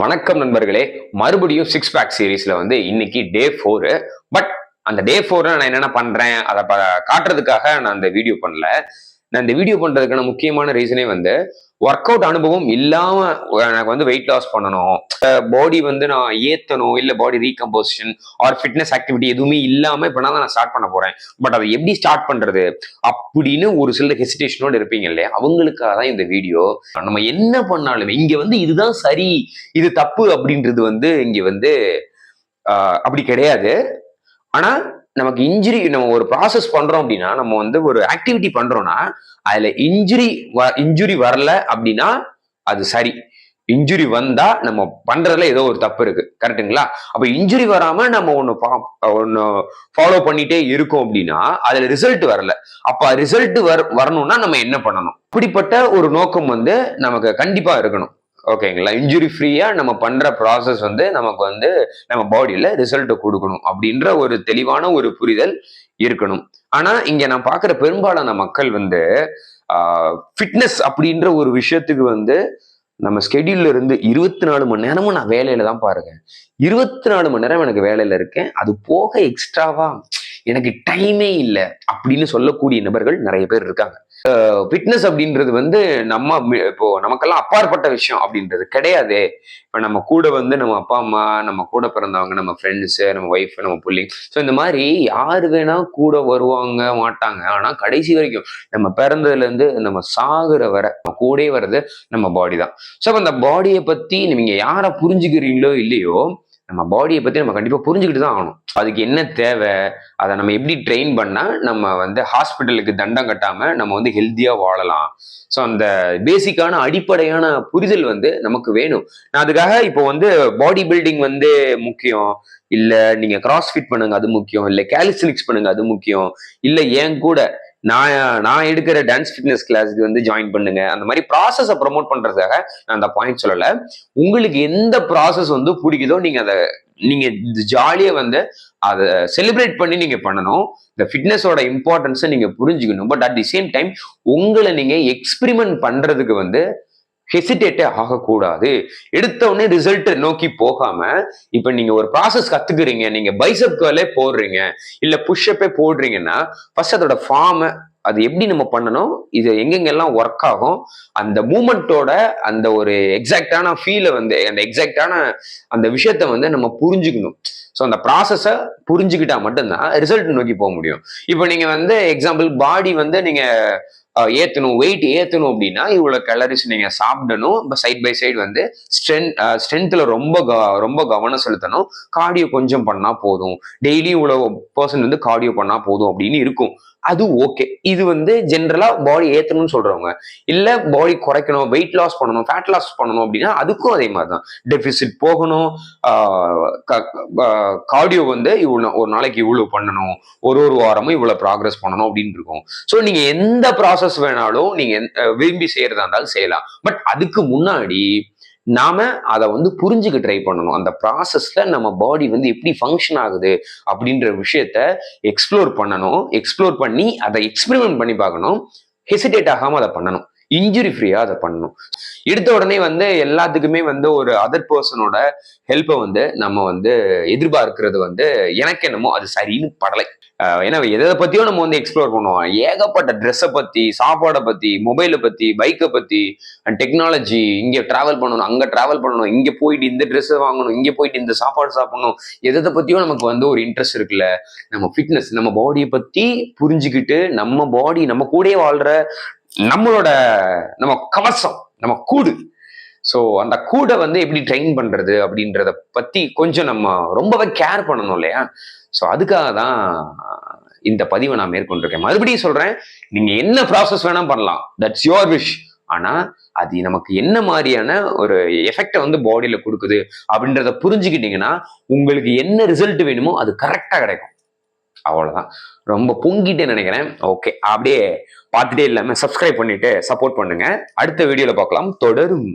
வணக்கம் நண்பர்களே. மறுபடியும் சிக்ஸ் பேக் சீரீஸ்ல இன்னைக்கு டே 4. பட் அந்த டே 4 நான் என்னென்ன பண்றேன் அதை காட்டுறதுக்காக நான் அந்த வீடியோ பண்ணல. நான் இந்த வீடியோ பண்றதுக்கான முக்கியமான ரீசனே ஒர்க் அவுட் அனுபவம் இல்லாம எனக்கு வெயிட் லாஸ் பண்ணணும், பாடி நான் ஏத்தணும், இல்ல பாடி ரீகம்போசிஷன் ஆர் ஃபிட்னஸ் ஆக்டிவிட்டி எதுவுமே இல்லாம இப்ப நான் ஸ்டார்ட் பண்ண போறேன். பட் அதை எப்படி ஸ்டார்ட் பண்றது அப்படின்னு ஒரு சில ஹெசிடேஷனோட இருப்பீங்க இல்லையா, அவங்களுக்காக தான் இந்த வீடியோ. நம்ம என்ன பண்ணாலுமே இங்க இதுதான் சரி, இது தப்பு அப்படின்றது இங்க அப்படி கிடையாது. ஆனா நமக்கு இன்ஜுரி, நம்ம ஒரு ப்ராசஸ் பண்றோம் அப்படின்னா, நம்ம ஒரு ஆக்டிவிட்டி பண்றோம்னா அதுல இன்ஜுரி வரல அப்படின்னா அது சரி. இன்ஜுரி வந்தா நம்ம பண்றதுல ஏதோ ஒரு தப்பு இருக்கு, கரெக்டுங்களா? அப்ப இன்ஜுரி வராம நம்ம ஒண்ணு ஃபாலோ பண்ணிட்டே இருக்கோம் அப்படின்னா அதுல ரிசல்ட் வரல. அப்ப ரிசல்ட் வரணும்னா நம்ம என்ன பண்ணணும்? இப்படிப்பட்ட ஒரு நோக்கம் நமக்கு கண்டிப்பா இருக்கணும். ஓகேங்களா? இன்ஜுரி ஃப்ரீயா நம்ம பண்ற ப்ராசஸ் நமக்கு நம்ம பாடியில ரிசல்ட் கொடுக்கணும் அப்படின்ற ஒரு தெளிவான ஒரு புரிதல் இருக்கணும். ஆனா இங்க நான் பாக்குற பெரும்பாலான மக்கள் ஃபிட்னஸ் அப்படின்ற ஒரு விஷயத்துக்கு நம்ம ஸ்கெடியூல்ல இருந்து 24 மணி நேரமும் நான் வேலையில தான் பாருங்க. 24 மணி நேரம் எனக்கு வேலையில இருக்கேன், அது போக எக்ஸ்ட்ராவா எனக்கு டைமே இல்லை அப்படின்னு சொல்லக்கூடிய நபர்கள் நிறைய பேர் இருக்காங்க. ஃபிட்னஸ் அப்படின்றது நம்ம இப்போ நமக்கெல்லாம் அப்பாற்பட்ட விஷயம் அப்படின்றது கிடையாது. இப்ப நம்ம கூட நம்ம அப்பா அம்மா, நம்ம கூட பிறந்தவங்க, நம்ம ஃப்ரெண்ட்ஸ், நம்ம ஒய்ஃப், நம்ம பிள்ளைங்க, ஸோ இந்த மாதிரி யாரு வேணா கூட வருவாங்க மாட்டாங்க. ஆனா கடைசி வரைக்கும் நம்ம பிறந்ததுல இருந்து நம்ம சாகுற வரை கூடயே வர்றது நம்ம பாடி தான். ஸோ அந்த பாடியை பத்தி நீங்க யாரை புரிஞ்சுக்கிறீங்களோ இல்லையோ, நம்ம பாடியை பத்தி நம்ம கண்டிப்பா புரிஞ்சுக்கிட்டு தான் ஆகணும். அதுக்கு என்ன தேவை, அதை நம்ம எப்படி ட்ரெயின் பண்ணா நம்ம ஹாஸ்பிட்டலுக்கு தண்டம் கட்டாம நம்ம ஹெல்த்தியா வாழலாம். ஸோ அந்த பேசிக்கான அடிப்படையான புரிதல் நமக்கு வேணும். நான் அதுக்காக இப்போ பாடி பில்டிங் முக்கியம், இல்ல நீங்க கிராஸ் ஃபிட் பண்ணுங்க அது முக்கியம், இல்ல கேலிஸ்டனிக்ஸ் பண்ணுங்க அது முக்கியம், இல்ல ஏன் கூட நான் நான் எடுக்கிற டான்ஸ் ஃபிட்னஸ் கிளாஸ்க்கு ஜாயின் பண்ணுங்க, அந்த மாதிரி ப்ராசஸை ப்ரமோட் பண்றதுக்காக நான் அந்த பாயிண்ட் சொல்லல. உங்களுக்கு எந்த ப்ராசஸ் பிடிக்குதோ நீங்க ஜாலியா அதை செலிப்ரேட் பண்ணி நீங்க பண்ணணும். இந்த ஃபிட்னஸோட இம்பார்ட்டன்ஸை நீங்க புரிஞ்சுக்கணும். But at the same time உங்களை நீங்க எக்ஸ்பிரிமெண்ட் பண்றதுக்கு ஹெசிடேட்டே ஆகக்கூடாது. எடுத்த உடனே ரிசல்ட் நோக்கி போகாம, இப்ப நீங்க ஒரு ப்ராசஸ் கத்துக்கிறீங்க, நீங்க பைசப் கர்லே போடுறீங்க, இல்ல புஷ்அப்பே போடுறீங்கன்னா ஃபர்ஸ்ட் அதோட ஃபார்ம், அது எப்படி நம்ம பண்ணணும், இது எங்கெங்கெல்லாம் ஒர்க் ஆகும், அந்த மூமெண்டோட அந்த ஒரு எக்ஸாக்டான ஃபீலை அந்த எக்ஸாக்டான அந்த விஷயத்த நம்ம புரிஞ்சுக்கணும். ஸோ அந்த ப்ராசஸை புரிஞ்சுக்கிட்டா மட்டும்தான் ரிசல்ட் நோக்கி போக முடியும். இப்போ நீங்க எக்ஸாம்பிள் பாடி நீங்க ஏத்தணும், வெயிட் ஏத்தணும் அப்படின்னா இவ்வளவு கேலரிஸ் நீங்க சாப்பிடணும். சைட் பை சைடு ஸ்ட்ரென்த்ல ரொம்ப கவனம் செலுத்தணும். கார்டியோ கொஞ்சம் பண்ணா போதும், டெய்லி இவ்வளவு பர்சன்ட் கார்டியோ பண்ணா போதும் அப்படின்னு இருக்கும். அது ஓகே. இது ஜென்ரலா பாடி ஏத்தணும்னு சொல்றவங்க, இல்ல பாடி குறைக்கணும், வெயிட் லாஸ் பண்ணணும், ஃபேட் லாஸ் பண்ணணும் அப்படின்னா அதுக்கும் அதே மாதிரிதான். டெபிசிட் போகணும், கார்டியோ இவ்வளவு ஒரு நாளைக்கு இவ்வளவு பண்ணணும், ஒரு வாரமும் இவ்வளவு ப்ராக்ரஸ் பண்ணணும் அப்படின்னு இருக்கும். ஸோ நீங்க எந்த ப்ராசஸ் வேணாலும் நீங்க விரும்பி செய்யறதா இருந்தாலும் செய்யலாம். பட் அதுக்கு முன்னாடி நாம அதை புரிஞ்சுக்க ட்ரை பண்ணணும். அந்த ப்ராசஸ்ல நம்ம பாடி எப்படி ஃபங்க்ஷன் ஆகுது அப்படின்ற விஷயத்த எக்ஸ்ப்ளோர் பண்ணணும். எக்ஸ்ப்ளோர் பண்ணி அதை எக்ஸ்பெரிமெண்ட் பண்ணி பார்க்கணும். ஹெசிடேட் ஆகாம அதை பண்ணணும். இன்ஜுரி ஃப்ரீயா அதை பண்ணணும். எடுத்த உடனே எல்லாத்துக்குமே ஒரு அதர் பர்சனோட ஹெல்ப்பை நம்ம எதிர்பார்க்கிறது எனக்கு என்னமோ அது சரின்னு படலை. ஏன்னா எதை பத்தியோ நம்ம எக்ஸ்ப்ளோர் பண்ணுவோம். ஏகப்பட்ட ட்ரெஸ்ஸை பத்தி, சாப்பாடை பத்தி, மொபைலை பத்தி, பைக்கை பத்தி, டெக்னாலஜி, இங்க டிராவல் பண்ணணும், அங்க டிராவல் பண்ணணும், இங்க போயிட்டு இந்த ட்ரெஸ் வாங்கணும், இங்க போயிட்டு இந்த சாப்பாடு சாப்பிடணும், எதை பத்தியோ நமக்கு ஒரு இன்ட்ரெஸ்ட் இருக்குல்ல. நம்ம ஃபிட்னஸ், நம்ம பாடியை பத்தி புரிஞ்சுக்கிட்டு, நம்ம பாடி நம்ம கூடயே வாழ்ற நம்ம கவசம், நம்ம கூடு. ஸோ அந்த கூடை எப்படி ட்ரெயின் பண்றது அப்படின்றத பத்தி கொஞ்சம் நம்ம ரொம்பவே கேர் பண்ணணும் இல்லையா? ஸோ அதுக்காக தான் இந்த பதிவை நான் மேற்கொண்டிருக்கேன். மறுபடியும் சொல்றேன், நீங்க என்ன ப்ராசஸ் வேணா பண்ணலாம், தட்ஸ் யுவர் விஷ். ஆனா அது நமக்கு என்ன மாதிரியான ஒரு எஃபெக்டை பாடியில கொடுக்குது அப்படின்றத புரிஞ்சுக்கிட்டீங்கன்னா உங்களுக்கு என்ன ரிசல்ட் வேணுமோ அது கரெக்டா கிடைக்கும். அவ்வளவுதான். ரொம்ப பொங்கிட்டே நினைக்கிறேன். ஓகே, அப்படியே பார்த்துட்டே இல்லாம சப்ஸ்கிரைப் பண்ணிட்டு சப்போர்ட் பண்ணுங்க. அடுத்த வீடியோல பார்க்கலாம். தொடரும்.